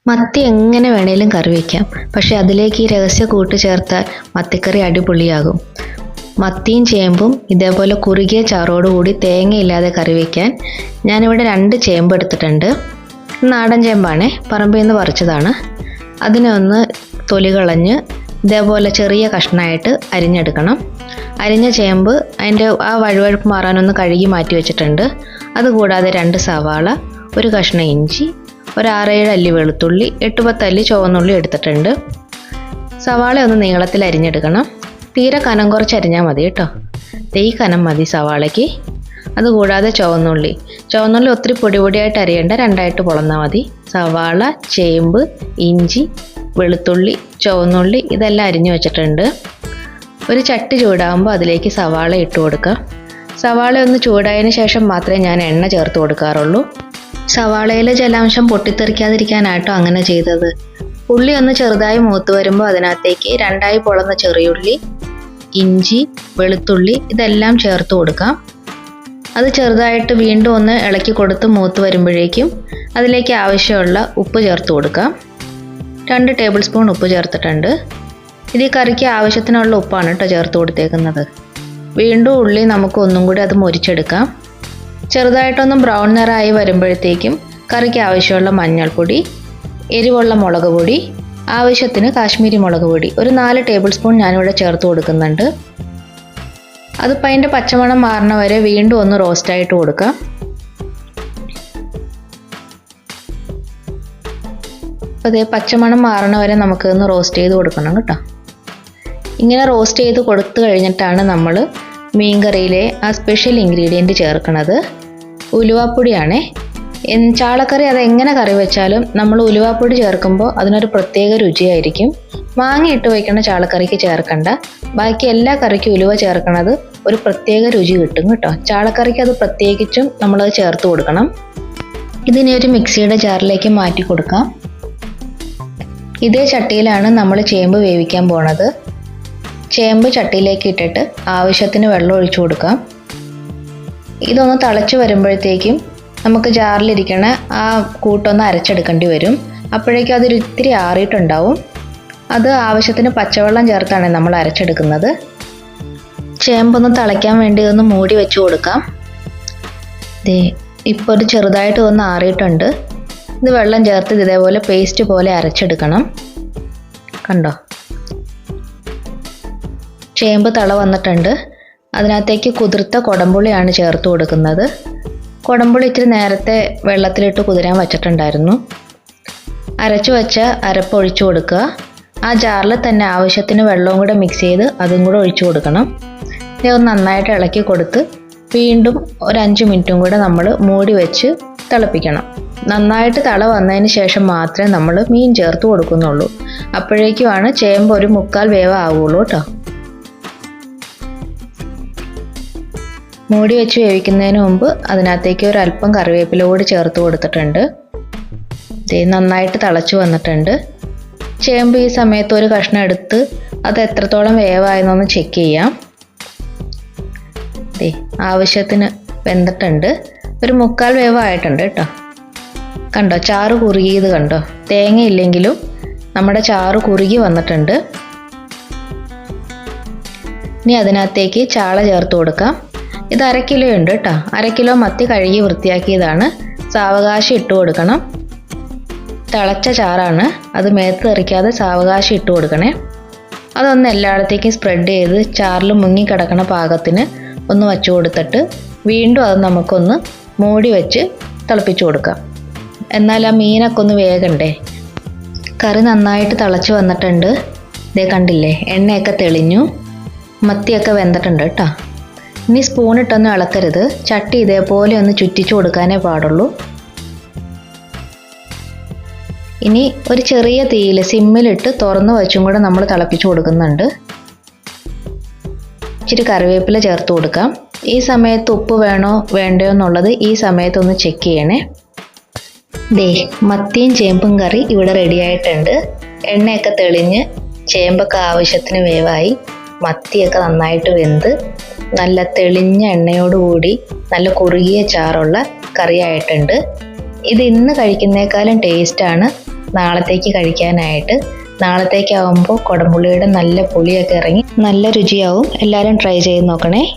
മത്തി എങ്ങനെ വേണേലും കറി വയ്ക്കാം. പക്ഷെ അതിലേക്ക് ഈ രഹസ്യ കൂട്ട് ചേർത്താൽ മത്തിക്കറി അടിപൊളിയാകും. മത്തിയും ചേമ്പും ഇതേപോലെ കുറുകിയ ചാറോടുകൂടി തേങ്ങയില്ലാതെ കറി വയ്ക്കാൻ ഞാനിവിടെ 2 ചേമ്പ് എടുത്തിട്ടുണ്ട്. നാടൻ ചേമ്പാണേ, പറമ്പിൽ നിന്ന് പറിച്ചതാണ്. അതിനെ ഒന്ന് തൊലി കളഞ്ഞ് ഇതേപോലെ ചെറിയ കഷ്ണമായിട്ട് അരിഞ്ഞെടുക്കണം. അരിഞ്ഞ ചേമ്പ് അതിൻ്റെ ആ വഴുവഴുപ്പ് മാറാനൊന്ന് കഴുകി മാറ്റി വെച്ചിട്ടുണ്ട്. അതുകൂടാതെ 2 സവാള, ഒരു കഷ്ണം ഇഞ്ചി, ഒരു 6-7 അല്ലി വെളുത്തുള്ളി, 8-10 അല്ലി ചുവന്നുള്ളി എടുത്തിട്ടുണ്ട്. സവാള ഒന്ന് നീളത്തിൽ അരിഞ്ഞെടുക്കണം. തീരെ കനം കുറച്ച് അരിഞ്ഞാൽ മതി കേട്ടോ. ഈ കനം മതി സവാളയ്ക്ക്. അതുകൂടാതെ ചുവന്നുള്ളി ഒത്തിരി പൊടിയായിട്ട് അരിയേണ്ട, 2ആയിട്ട് പൊളന്നാൽ മതി. സവാള, ചേമ്പ്, ഇഞ്ചി, വെളുത്തുള്ളി, ചുവന്നുള്ളി ഇതെല്ലാം അരിഞ്ഞു വെച്ചിട്ടുണ്ട്. ഒരു ചട്ടി ചൂടാകുമ്പോൾ അതിലേക്ക് സവാള ഇട്ട് കൊടുക്കാം. സവാള ഒന്ന് ചൂടായതിന് ശേഷം മാത്രമേ ഞാൻ എണ്ണ ചേർത്ത് കൊടുക്കാറുള്ളൂ. സവാളയിലെ ജലാംശം പൊട്ടിത്തെറിക്കാതിരിക്കാനായിട്ടോ അങ്ങനെ ചെയ്തത്. ഉള്ളി ഒന്ന് ചെറുതായി മൂത്ത് വരുമ്പോൾ അതിനകത്തേക്ക് 2ആയി പൊളന്ന ചെറിയുള്ളി, ഇഞ്ചി, വെളുത്തുള്ളി ഇതെല്ലാം ചേർത്ത് കൊടുക്കാം. അത് ചെറുതായിട്ട് വീണ്ടും ഒന്ന് ഇളക്കി കൊടുത്ത് മൂത്ത് വരുമ്പോഴേക്കും അതിലേക്ക് ആവശ്യമുള്ള ഉപ്പ് ചേർത്ത് കൊടുക്കാം. 2 ടേബിൾ സ്പൂൺ ഉപ്പ് ചേർത്തിട്ടുണ്ട്. ഇത് ഈ കറിക്ക് ആവശ്യത്തിനുള്ള ഉപ്പാണ് കേട്ടോ ചേർത്ത് കൊടുത്തേക്കുന്നത്. വീണ്ടും ഉള്ളി നമുക്ക് ഒന്നും കൂടി അത് മൊരിച്ചെടുക്കാം. ചെറുതായിട്ടൊന്നും ബ്രൗൺ നിറമായി വരുമ്പോഴത്തേക്കും കറിക്ക് ആവശ്യമുള്ള മഞ്ഞൾപ്പൊടി, എരിവുള്ള മുളക് പൊടി, ആവശ്യത്തിന് കാശ്മീരി മുളക് പൊടി ഒരു 4 ടേബിൾ സ്പൂൺ ഞാനിവിടെ ചേർത്ത് കൊടുക്കുന്നുണ്ട്. അതിപ്പോൾ അതിൻ്റെ പച്ചമണം മാറണ വരെ വീണ്ടും ഒന്ന് റോസ്റ്റായിട്ട് കൊടുക്കാം. അപ്പോൾ അതേ പച്ചമണം മാറണ വരെ നമുക്കൊന്ന് റോസ്റ്റ് ചെയ്ത് കൊടുക്കണം കേട്ടോ. ഇങ്ങനെ റോസ്റ്റ് ചെയ്ത് കൊടുത്തു കഴിഞ്ഞിട്ടാണ് നമ്മൾ മീൻകറിയിലെ ആ സ്പെഷ്യൽ ഇൻഗ്രീഡിയൻറ്റ് ചേർക്കുന്നത്. ഉലുവാപ്പൊടിയാണേ. ചാളക്കറി അതെങ്ങനെ കറി വെച്ചാലും നമ്മൾ ഉലുവാപ്പൊടി ചേർക്കുമ്പോൾ അതിനൊരു പ്രത്യേക രുചിയായിരിക്കും. മാങ്ങ ഇട്ട് വയ്ക്കുന്ന ചാളക്കറിക്ക് ചേർക്കണ്ട. ബാക്കി എല്ലാ കറിക്കും ഉലുവ ചേർക്കണത് ഒരു പ്രത്യേക രുചി കിട്ടും കേട്ടോ. ചാളക്കറിക്ക് അത് പ്രത്യേകിച്ചും നമ്മളത് ചേർത്ത് കൊടുക്കണം. ഇതിനെ ഒരു മിക്സിയുടെ ജാറിലേക്ക് മാറ്റി കൊടുക്കാം. ഇതേ ചട്ടിയിലാണ് നമ്മൾ ചേമ്പ് വേവിക്കാൻ പോണത്. ചേമ്പ് ചട്ടിയിലേക്ക് ഇട്ടിട്ട് ആവശ്യത്തിന് വെള്ളം ഒഴിച്ചു കൊടുക്കാം. ഇതൊന്ന് തിളച്ച് വരുമ്പോഴത്തേക്കും നമുക്ക് ജാറിലിരിക്കണ ആ കൂട്ടൊന്ന് അരച്ചെടുക്കേണ്ടി വരും. അപ്പോഴേക്കും അതൊരു ഇത്തിരി ആറിയിട്ടുണ്ടാവും. അത് ആവശ്യത്തിന് പച്ചവെള്ളം ചേർത്താണ് നമ്മൾ അരച്ചെടുക്കുന്നത്. ചേമ്പൊന്ന് തിളയ്ക്കാൻ വേണ്ടി ഒന്ന് മൂടി വെച്ച് കൊടുക്കാം. ഇപ്പോൾ ഒരു ചെറുതായിട്ട് ഒന്ന് ആറിയിട്ടുണ്ട്. ഇത് വെള്ളം ചേർത്ത് ഇതേപോലെ പേസ്റ്റ് പോലെ അരച്ചെടുക്കണം. കണ്ടോ, ചേമ്പ് തിള വന്നിട്ടുണ്ട്. അതിനകത്തേക്ക് കുതിർത്ത കുടംപുളിയാണ് ചേർത്ത് കൊടുക്കുന്നത്. കുടംപുളി ഇത്തിരി നേരത്തെ വെള്ളത്തിലിട്ട് കുതിരാൻ വച്ചിട്ടുണ്ടായിരുന്നു. അരച്ചു വെച്ച അരപ്പ് ഒഴിച്ചു കൊടുക്കുക. ആ ജാറിൽ തന്നെ ആവശ്യത്തിന് വെള്ളവും കൂടെ മിക്സ് ചെയ്ത് അതും കൂടെ ഒഴിച്ചു കൊടുക്കണം. ഇതൊന്ന് നന്നായിട്ട് ഇളക്കി കൊടുത്ത് വീണ്ടും ഒരു 5 മിനിറ്റും കൂടെ നമ്മൾ മൂടി വെച്ച് തിളപ്പിക്കണം. നന്നായിട്ട് തിള വന്നതിന് ശേഷം മാത്രമേ നമ്മൾ മീൻ ചേർത്ത് കൊടുക്കുന്നുള്ളൂ. അപ്പോഴേക്കുമാണ് ചേമ്പ് ഒരു 1/4 വേവ് ആവുള്ളൂ കേട്ടോ. മൂടി വെച്ച് വേവിക്കുന്നതിന് മുമ്പ് അതിനകത്തേക്ക് ഒരു അല്പം കറിവേപ്പില കൂടി ചേർത്ത് കൊടുത്തിട്ടുണ്ട്. നന്നായിട്ട് തിളച്ച് വന്നിട്ടുണ്ട്. ചേമ്പ് ഈ സമയത്ത് ഒരു കഷ്ണം എടുത്ത് അത് എത്രത്തോളം വേവായെന്നൊന്ന് ചെക്ക് ചെയ്യാം. ആവശ്യത്തിന് വെന്തിട്ടുണ്ട്. ഒരു 1/4 വേവ് ആയിട്ടുണ്ട് കേട്ടോ. കണ്ടോ, ചാറ് കുറുകിയത് കണ്ടോ. തേങ്ങ ഇല്ലെങ്കിലും നമ്മുടെ ചാറ് കുറുകി വന്നിട്ടുണ്ട്. ഇനി അതിനകത്തേക്ക് ചാള ചേർത്ത് കൊടുക്കാം. ഇത് 1/2 കിലോ ഉണ്ട് കേട്ടോ. 1/2 കിലോ മത്തി കഴുകി വൃത്തിയാക്കിയതാണ്. സാവകാശം ഇട്ട് കൊടുക്കണം. തിളച്ച ചാറാണ്, അത് മേത്ത് തെറിക്കാതെ സാവകാശം ഇട്ട് കൊടുക്കണേ. അതൊന്ന് എല്ലായിടത്തേക്കും സ്പ്രെഡ് ചെയ്ത് ചാറിൽ മുങ്ങിക്കിടക്കണ പാകത്തിന് ഒന്ന് വച്ചു കൊടുത്തിട്ട് വീണ്ടും അത് നമുക്കൊന്ന് മൂടി വെച്ച് തിളപ്പിച്ചു കൊടുക്കാം. എന്നാൽ ആ മീനൊക്കെ ഒന്ന് വേഗണ്ടേ. കറി നന്നായിട്ട് തിളച്ച് വന്നിട്ടുണ്ട്. ഇതേ കണ്ടില്ലേ, എണ്ണയൊക്കെ തെളിഞ്ഞു, മത്തിയൊക്കെ വെന്തിട്ടുണ്ട് കേട്ടോ. ഇനി സ്പൂണിട്ടൊന്നും ഇളക്കരുത്. ചട്ടി ഇതേപോലെ ഒന്ന് ചുറ്റിച്ചു കൊടുക്കാനേ പാടുള്ളൂ. ഇനി ഒരു ചെറിയ തീയിൽ സിമ്മിലിട്ട് തുറന്ന് വെച്ചും കൂടെ നമ്മൾ തിളപ്പിച്ചു കൊടുക്കുന്നുണ്ട്. ഇച്ചിരി കറിവേപ്പില ചേർത്ത് കൊടുക്കാം. ഈ സമയത്ത് ഉപ്പ് വേണോ വേണ്ടയോ എന്നുള്ളത് ഈ സമയത്തൊന്ന് ചെക്ക് ചെയ്യണേ. മത്തിയും ചേമ്പും കറി ഇവിടെ റെഡി ആയിട്ടുണ്ട്. എണ്ണയൊക്കെ തെളിഞ്ഞ് ചേമ്പൊക്കെ ആവശ്യത്തിന് വേവായി, മത്തിയൊക്കെ നന്നായിട്ട് വെന്ത് നല്ല തെളിഞ്ഞ എണ്ണയോടുകൂടി നല്ല കുറുകിയ ചാറുള്ള കറിയായിട്ടുണ്ട്. ഇത് ഇന്ന് കഴിക്കുന്നേക്കാളും ടേസ്റ്റാണ് നാളത്തേക്ക് കഴിക്കാനായിട്ട്. നാളത്തേക്കാവുമ്പോൾ കുടംപുളിയുടെ നല്ല പുളിയൊക്കെ ഇറങ്ങി നല്ല രുചിയാവും. എല്ലാവരും ട്രൈ ചെയ്ത് നോക്കണേ.